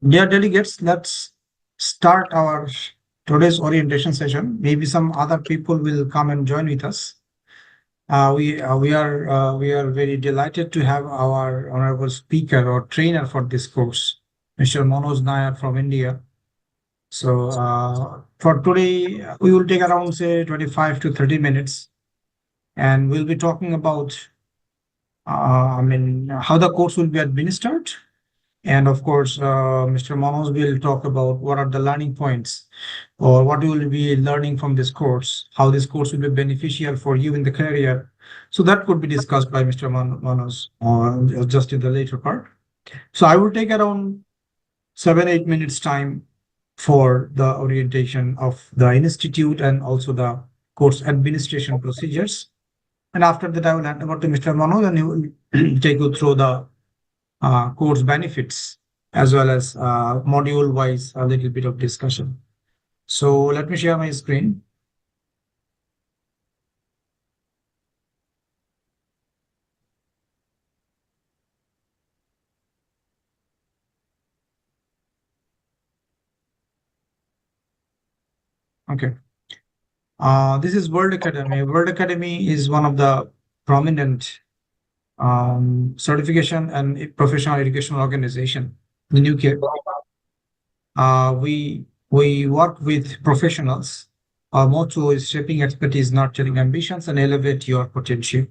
Dear delegates, let's start our today's orientation session. Maybe some other people will come and join with us. We are very delighted to have our honorable speaker or trainer for this course, Mr. Manoj Nair from India. So for today, we will take around say 25 to 30 minutes, and we'll be talking about how the course will be administered. And of course, Mr. Manoj will talk about what are the learning points or what you will be learning from this course, how this course will be beneficial for you in the career. So that could be discussed by Mr. Manoj just in the later part. So I will take around 7-8 minutes time for the orientation of the institute and also the course administration procedures. And after that, I will hand over to Mr. Manoj and he will take you through the course benefits as well as module wise a little bit of discussion. So let me share my screen. Okay. This is World Academy. World Academy is one of the prominent certification and professional educational organization in UK. We work with professionals. Our motto is shaping expertise, nurturing ambitions, and elevate your potential.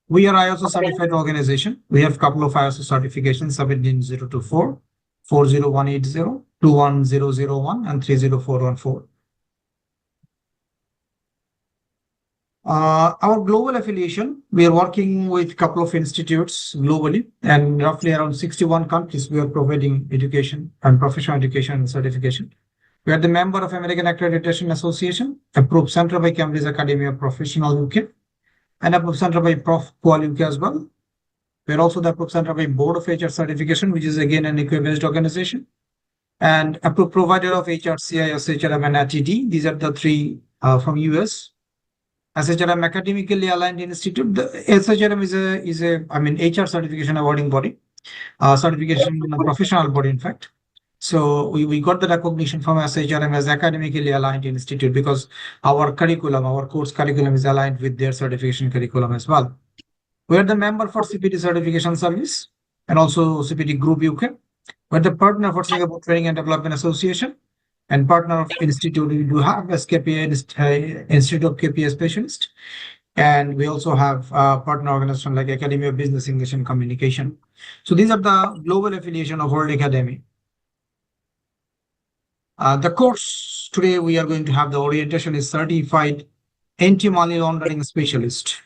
We are ISO certified organization. We have a couple of ISO certifications: 17024, 40180, 21001, and 30414. Our global affiliation, we are working with a couple of institutes globally, and roughly around 61 countries we are providing education and professional education and certification. We are the member of American Accreditation Association, approved center by CAMLS Academy of Professional UK, and approved center by Prof Qual UK as well. We are also the approved center by Board of HR Certification, which is again an UK-based organization, and approved provider of HRCI, SHRM, and ATD. These are the three from US. SHRM academically aligned institute. The SHRM is a HR certification awarding body, certification professional body in fact. So we got the recognition from SHRM as academically aligned institute because our curriculum, our course curriculum is aligned with their certification curriculum as well. We are the member for CPT Certification Service and also CPT Group UK. We're the partner for Singapore Training and Development Association and partner of institute. We do have SKPA, Institute of KPA Specialist. And we also have partner organizations like Academy of Business, English and Communication. So these are the global affiliation of World Academy. The course today we are going to have the orientation is Certified Anti-Money Laundering Specialist,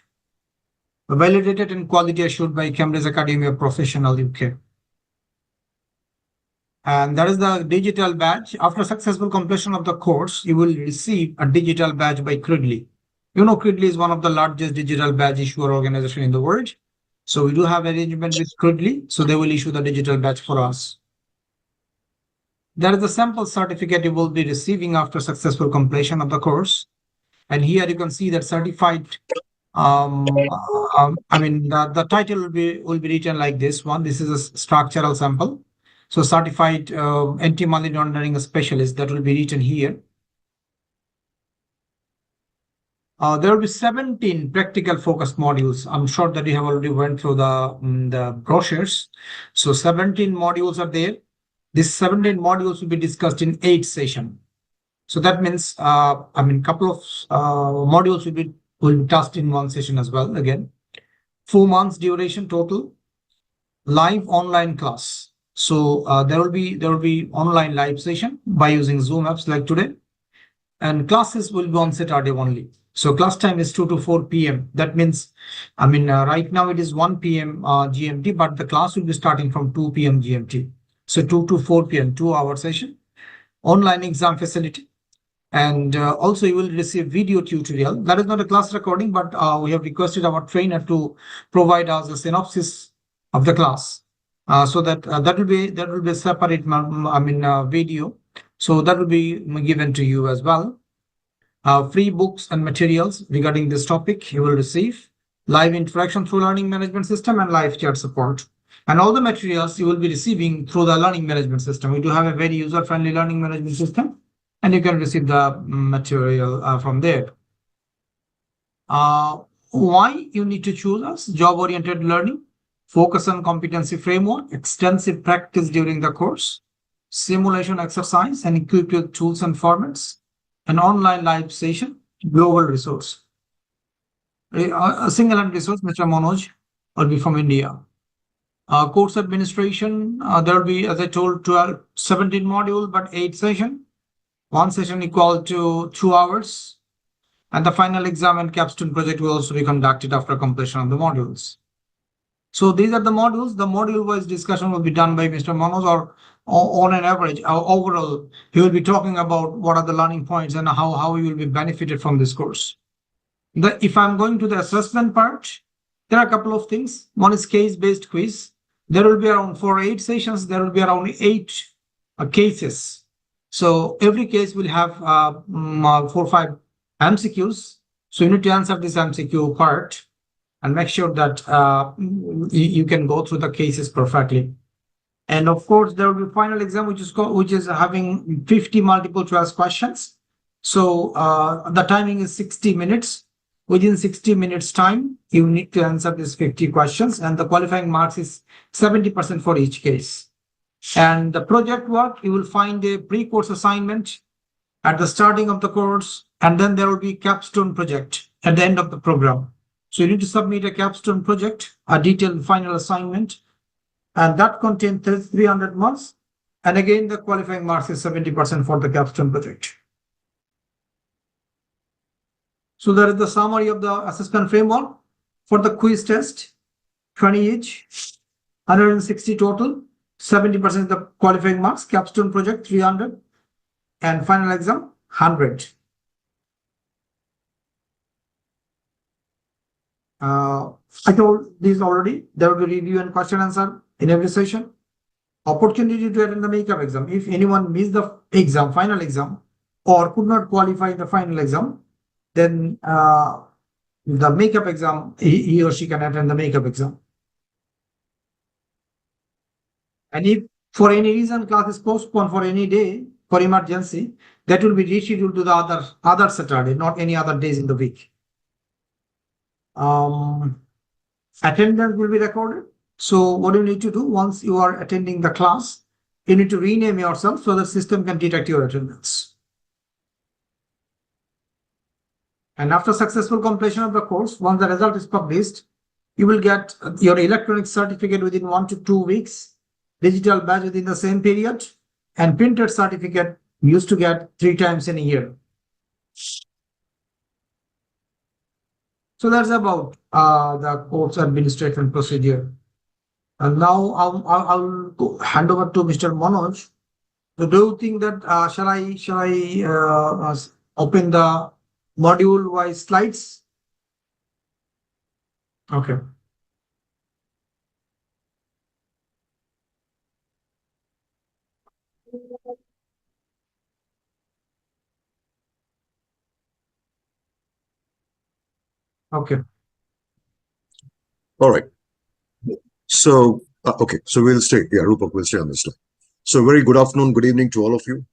validated and quality assured by CAMLS Academy of Professional UK. And that is the digital badge. After successful completion of the course, you will receive a digital badge by Cridley. You know, Cridley is one of the largest digital badge issuer organization in the world. So we do have arrangement with Cridley. So they will issue the digital badge for us. There is a sample certificate you will be receiving after successful completion of the course. And here you can see that certified. The title will be written like this one. This is a structural sample. So certified anti-money laundering specialist, that will be written here. There will be 17 practical focused modules. I'm sure that you have already went through the brochures. So 17 modules are there. These 17 modules will be discussed in 8 sessions. So that means, couple of modules will be touched in one session as well. Again, 4 months duration total, live online class. So there will be online live session by using Zoom apps like today, and classes will be on Saturday only. So class time is 2 to 4 p.m. That means, right now it is 1 p.m. GMT, but the class will be starting from 2 p.m. GMT. So 2 to 4 p.m. 2-hour session, online exam facility. And also you will receive video tutorial. That is not a class recording, but we have requested our trainer to provide us a synopsis of the class. So that will be a separate video. So that will be given to you as well. Free books and materials regarding this topic you will receive. Live interaction through learning management system and live chat support. And all the materials you will be receiving through the learning management system. We do have a very user-friendly learning management system, and you can receive the material from there. Why you need to choose us? Job-oriented learning, focus on competency framework, extensive practice during the course, simulation exercise, and equipped with tools and formats, an online live session, global resource. A single-hand resource, Mr. Manoj, will be from India. Course administration, there will be, as I told, 17 modules, but 8 sessions. One session equal to 2 hours. And the final exam and capstone project will also be conducted after completion of the modules. So these are the modules. The module-wise discussion will be done by Mr. Manoj, or on an average, overall, he will be talking about what are the learning points and how you will be benefited from this course. If I'm going to the assessment part, there are a couple of things. One is case-based quiz. There will be around, for 8 sessions, there will be around 8 cases. So every case will have 4 or 5 MCQs. So you need to answer this MCQ part and make sure that you can go through the cases perfectly. And of course, there will be final exam, which is having 50 multiple choice questions. So the timing is 60 minutes. Within 60 minutes time, you need to answer these 50 questions, and the qualifying marks is 70% for each case. And the project work, you will find a pre-course assignment at the starting of the course, and then there will be capstone project at the end of the program. So you need to submit a capstone project, a detailed final assignment, and that contains 300 marks. And again, the qualifying marks is 70% for the capstone project. So there is the summary of the assessment framework. For the quiz test, 20 each, 160 total, 70% the qualifying marks, capstone project 300, and final exam 100. I told these already. There will be review and question answer in every session. Opportunity to attend the makeup exam. If anyone missed the exam, final exam, or could not qualify the final exam, then the makeup exam, he or she can attend the makeup exam. And if for any reason class is postponed for any day for emergency, that will be rescheduled to the other Saturday, not any other days in the week. Attendance will be recorded. So what you need to do once you are attending the class, you need to rename yourself so the system can detect your attendance. And after successful completion of the course, once the result is published, you will get your electronic certificate within 1 to 2 weeks, digital badge within the same period, and printed certificate used to get 3 times in a year. So that's about the course administration procedure. And now I'll hand over to Mr. Manoj. So do you think that shall I open the module-wise slides? Okay. Okay. All right. So, okay. So we'll stay. Yeah, Rupak will stay on this slide. So very good afternoon, good evening to all of you.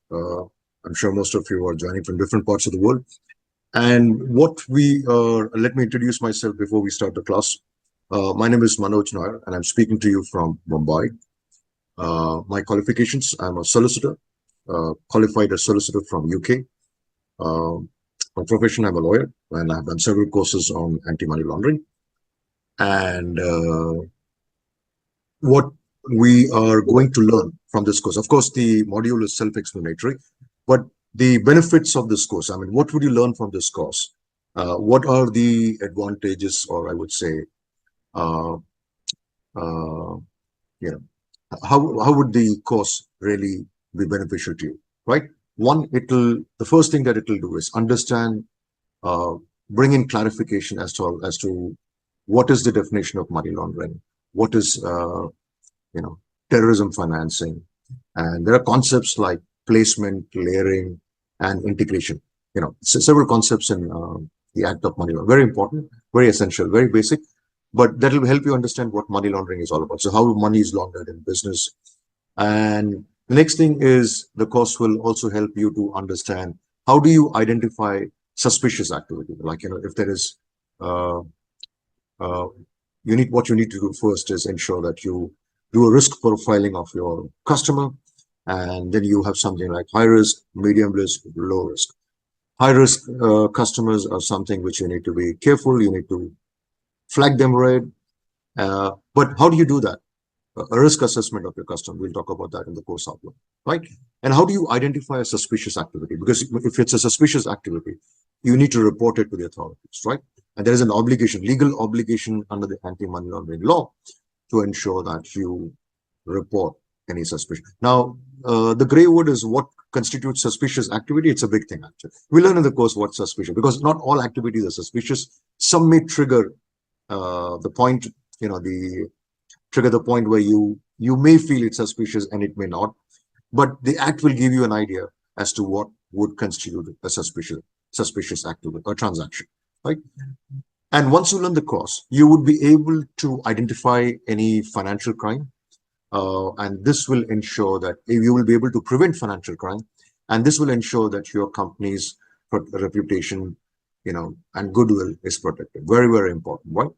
I'm sure most of you are joining from different parts of the world. And what we let me introduce myself before we start the class. My name is Manoj Nair, and I'm speaking to you from Mumbai. My qualifications: I'm a solicitor, qualified as solicitor from UK. My profession: I'm a lawyer, and I've done several courses on anti-money laundering. And what we are going to learn from this course, of course, the module is self-explanatory, but the benefits of this course, I mean, what would you learn from this course? What are the advantages, or I would say, how would the course really be beneficial to you, right? One, the first thing that it will do is understand, bring in clarification as to what is the definition of money laundering, what is, terrorism financing, and there are concepts like placement, layering, and integration. Several concepts in the act of money laundering. Very important, very essential, very basic. but that will help you understand what money laundering is all about. So how money is laundered in business. And the next thing is the course will also help you to understand how do you identify suspicious activity. Like, if there is, uh, uh, what you need to do first is ensure that you do a risk profiling of your customer. And then you have something like high risk, medium risk, low risk. High risk customers are something which you need to be careful. You need to flag them red. But how do you do that? A risk assessment of your customer. We'll talk about that in the course outline, right? And how do you identify a suspicious activity? Because if it's a suspicious activity, you need to report it to the authorities, right? And there is an obligation, legal obligation under the anti-money laundering law to ensure that you report any suspicion. Now, the gray word is what constitutes suspicious activity. It's a big thing, actually. We learn in the course what's suspicious, because not all activities are suspicious. Some may trigger the point, trigger the point where you may feel it's suspicious and it may not, but the act will give you an idea as to what would constitute a suspicious activity or transaction, right? And once you learn the course, you would be able to identify any financial crime, and this will ensure that you will be able to prevent financial crime, and this will ensure that your company's reputation, and goodwill is protected. Very, very important, right?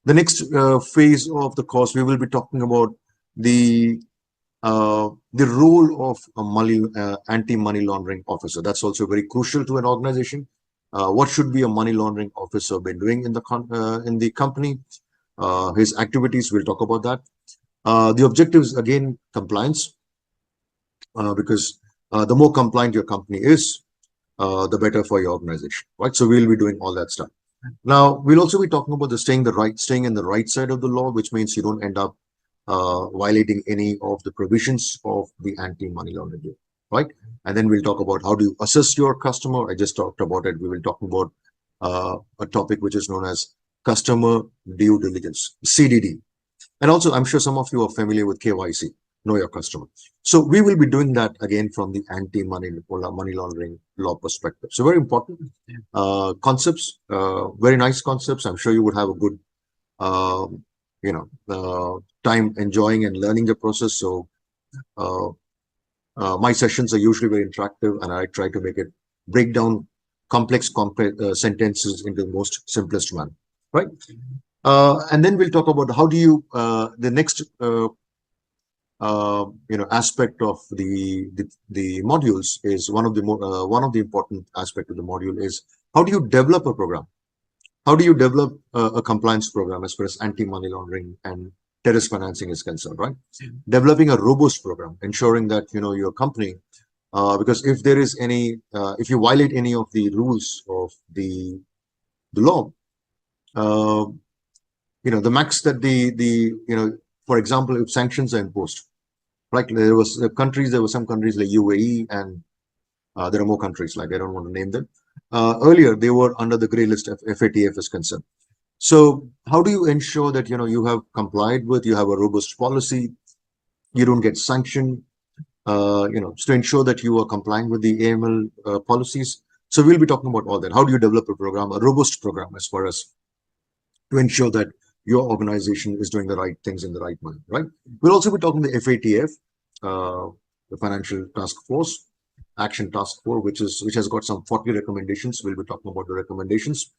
The next phase of the course, we will be talking about the role of a anti-money laundering officer. That's also very crucial to an organization. What should be a money laundering officer been doing in the company? His activities, we'll talk about that. The objectives, again, compliance, because the more compliant your company is, the better for your organization, right? So we'll be doing all that stuff. Now, we'll also be talking about staying in the right side of the law, which means you don't end up violating any of the provisions of the anti-money laundering law, right? And then we'll talk about how do you assess your customer. I just talked about it. We will talk about a topic which is known as customer due diligence, CDD. And also, I'm sure some of you are familiar with KYC, know your customer. So we will be doing that again from the anti-money laundering law perspective. So very important concepts, very nice concepts. I'm sure you would have a good, time enjoying and learning the process. So my sessions are usually very interactive, and I try to break down complex sentences into the most simplest manner, right? And then we'll talk about how do you the next aspect of the modules is one of the important aspect of the module is how do you develop a program? How do you develop a compliance program as far as anti-money laundering and terrorist financing is concerned, right? Developing a robust program, ensuring that your company, because if there is any, if you violate any of the rules of the law, the max that for example, if sanctions are imposed, like there were some countries like UAE, and there are more countries, like I don't want to name them. Earlier, they were under the gray list of FATF is concerned. So how do you ensure that you have complied with, you have a robust policy, you don't get sanctioned, to ensure that you are complying with the AML policies? So we'll be talking about all that. How do you develop a program, a robust program, as far as to ensure that your organization is doing the right things in the right manner, right? We'll also be talking the FATF, the Financial Task Force, Action Task Force, which has got some 40 recommendations. We'll be talking about the recommendations.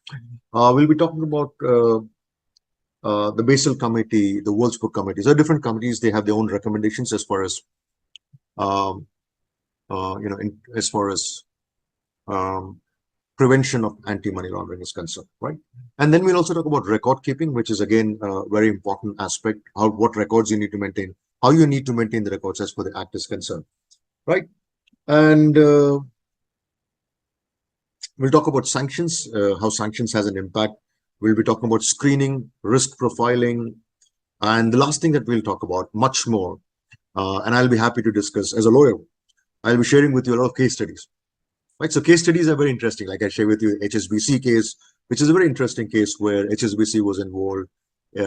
We'll be talking about the Basel Committee, the Wolfsburg Committees. There are different committees. They have their own recommendations as far as, prevention of anti-money laundering is concerned, right? And then we'll also talk about record keeping, which is again a very important aspect. What records you need to maintain, how you need to maintain the records as per the act is concerned, right? And we'll talk about sanctions, how sanctions has an impact. We'll be talking about screening, risk profiling, and the last thing that we'll talk about much more, and I'll be happy to discuss as a lawyer. I'll be sharing with you a lot of case studies. Right, so case studies are very interesting. Like I share with you HSBC case, which is a very interesting case where HSBC was involved there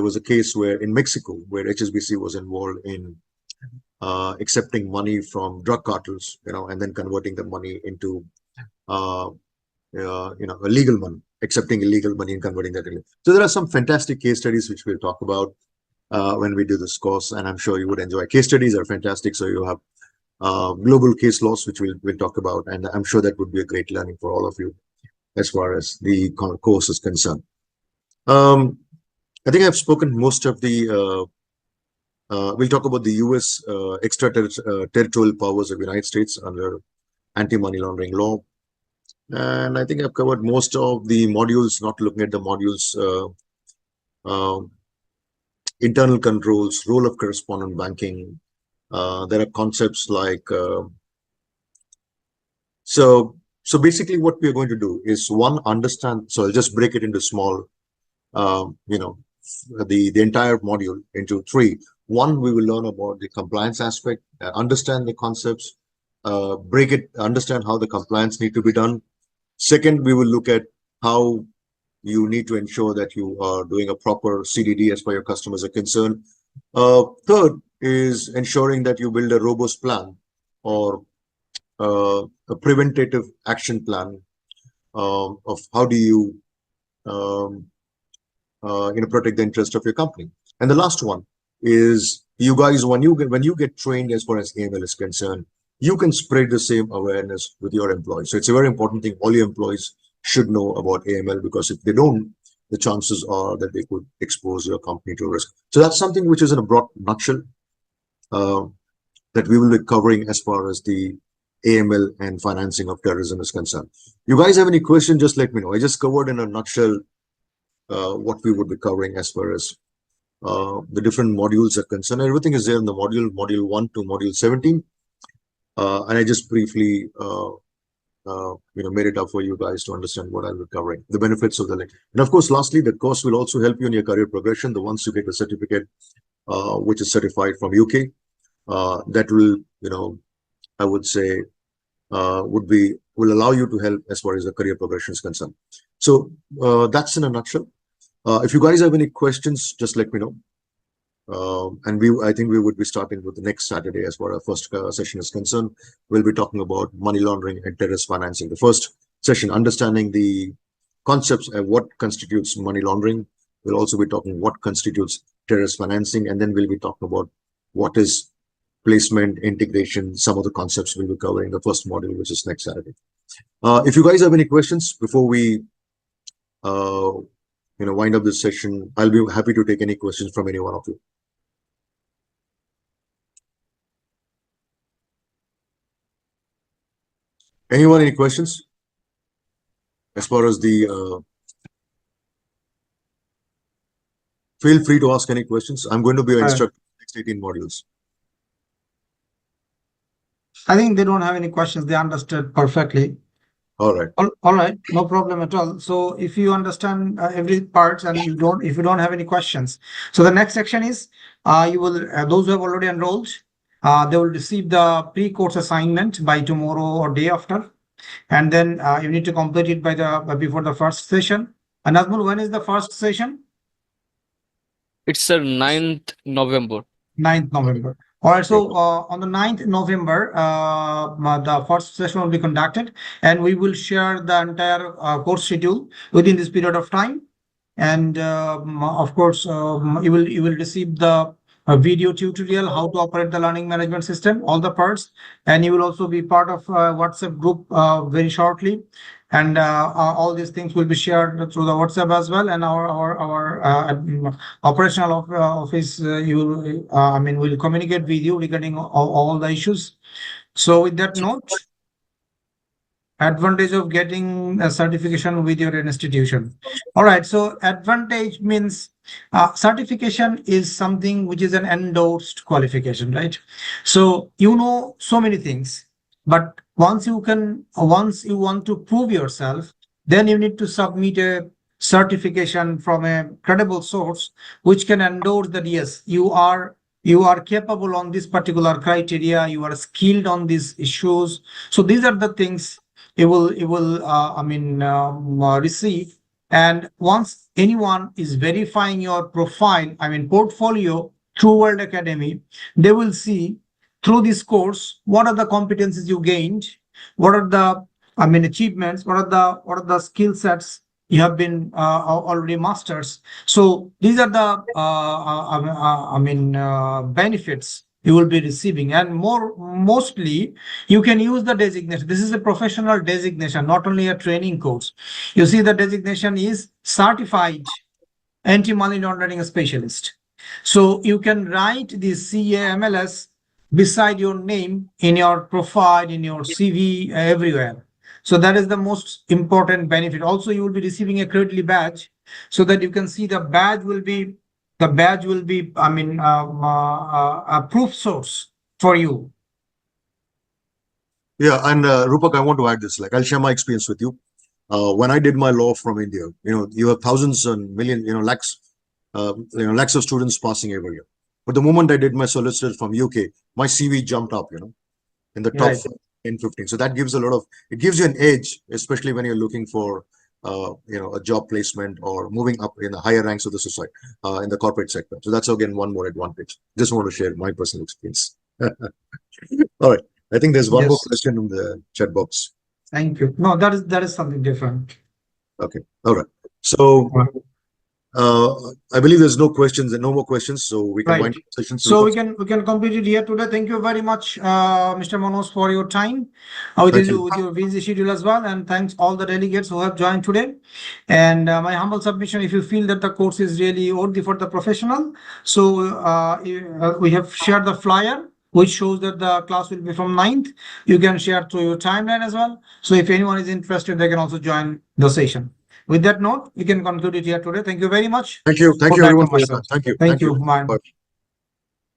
was a case where in Mexico where HSBC was involved in accepting money from drug cartels, and then converting the money into illegal money, accepting illegal money and converting that into. So there are some fantastic case studies which we'll talk about when we do this course, and I'm sure you would enjoy. Case studies are fantastic, so you have global case laws which we'll talk about, and I'm sure that would be a great learning for all of you as far as the course is concerned. I think I've spoken most of the. We'll talk about the U.S. Extraterritorial powers of the United States under anti-money laundering law. And I think I've covered most of the modules, not looking at the modules, internal controls, role of correspondent banking. There are concepts like, so basically what we're going to do is one, understand, so I'll just break it into small, the entire module into three. One, we will learn about the compliance aspect, understand the concepts, break it, understand how the compliance need to be done. Second, we will look at how you need to ensure that you are doing a proper CDD as far as your customers are concerned. Third is ensuring that you build a robust plan or a preventative action plan of how do you protect the interest of your company. And the last one is you guys, when you get trained as far as AML is concerned, you can spread the same awareness with your employees. So it's a very important thing. All your employees should know about AML, because if they don't, the chances are that they could expose your company to risk. So that's something which is in a broad nutshell that we will be covering as far as the AML and financing of terrorism is concerned. You guys have any questions, just let me know. I just covered in a nutshell what we would be covering as far as the different modules are concerned. Everything is there in the module 1 to module 17. And I just briefly made it up for you guys to understand what I'll be covering, the benefits of the link. And of course, lastly, the course will also help you in your career progression. The once you get the certificate, which is certified from UK, that will, I would say, will allow you to help as far as the career progression is concerned. So that's in a nutshell. If you guys have any questions, just let me know. And I think we would be starting with the next Saturday as far as our first session is concerned. We'll be talking about money laundering and terrorist financing. The first session, understanding the concepts and what constitutes money laundering. We'll also be talking what constitutes terrorist financing, and then we'll be talking about what is placement, integration, some of the concepts we'll be covering the first module, which is next Saturday. If you guys have any questions before we wind up this session, I'll be happy to take any questions from any one of you. Anyone, any questions? As far as the feel free to ask any questions. I'm going to be your instructor for the next 18 modules. I think they don't have any questions. They understood perfectly. All right. All right, no problem at all. So if you understand every part and if you don't have any questions, so the next section is you will those who have already enrolled, they will receive the pre-course assignment by tomorrow or day after, and then you need to complete it by before the first session. And Nazmul, when is the first session? It's 9th November. 9th November. All right, so on the 9th November, the first session will be conducted, and we will share the entire course schedule within this period of time. And of course, you will receive the video tutorial how to operate the learning management system, all the parts, and you will also be part of WhatsApp group very shortly. And all these things will be shared through the WhatsApp as well. And our operational office, will communicate with you regarding all the issues. So with that note, advantage of getting a certification with your institution. All right. So advantage means certification is something which is an endorsed qualification, right? So you know so many things, but once you want to prove yourself, then you need to submit a certification from a credible source which can endorse that yes, you are capable on this particular criteria, you are skilled on these issues. So these are the things you will receive. And once anyone is verifying your profile, portfolio through World Academy, they will see through this course what are the competencies you gained, what are the achievements, what are the skill sets you have been already masters. So these are the benefits you will be receiving, and mostly you can use the designation. This is a professional designation, not only a training course. You see, the designation is certified anti-money laundering specialist. So you can write the CAMLS beside your name in your profile, in your CV, everywhere. So that is the most important benefit. Also, you will be receiving a creditly badge, so that you can see the badge will be a proof source for you. Yeah, and Rupak, I want to add this. Like, I'll share my experience with you. When I did my law from India, you have thousands and millions, lakhs of students passing every year. But the moment I did my solicitor from UK, my CV jumped up, in the top Right. 10, 15. So that gives it gives you an edge, especially when you're looking for, a job placement or moving up in the higher ranks of the society, in the corporate sector. So that's again one more advantage. Just want to share my personal experience. All right. I think there's one more Yes. question in the chat box. Thank you. No, that is something different. Okay. All right. So I believe there's no questions and no more questions, so we can Right. wind up the session. So we can complete it here today. Thank you very much, Mr. Manoj, for your time with Thank you. your busy schedule as well, and thanks all the delegates who have joined today. And my humble submission: if you feel that the course is really worthy for the professional, so we have shared the flyer, which shows that the class will be from 9th. You can share through your timeline as well. So if anyone is interested, they can also join the session. With that note, we can conclude it here today. Thank you very much. Thank you. Thank Good you night everyone from for your time. myself. Thank you. Thank you. Bye. Bye.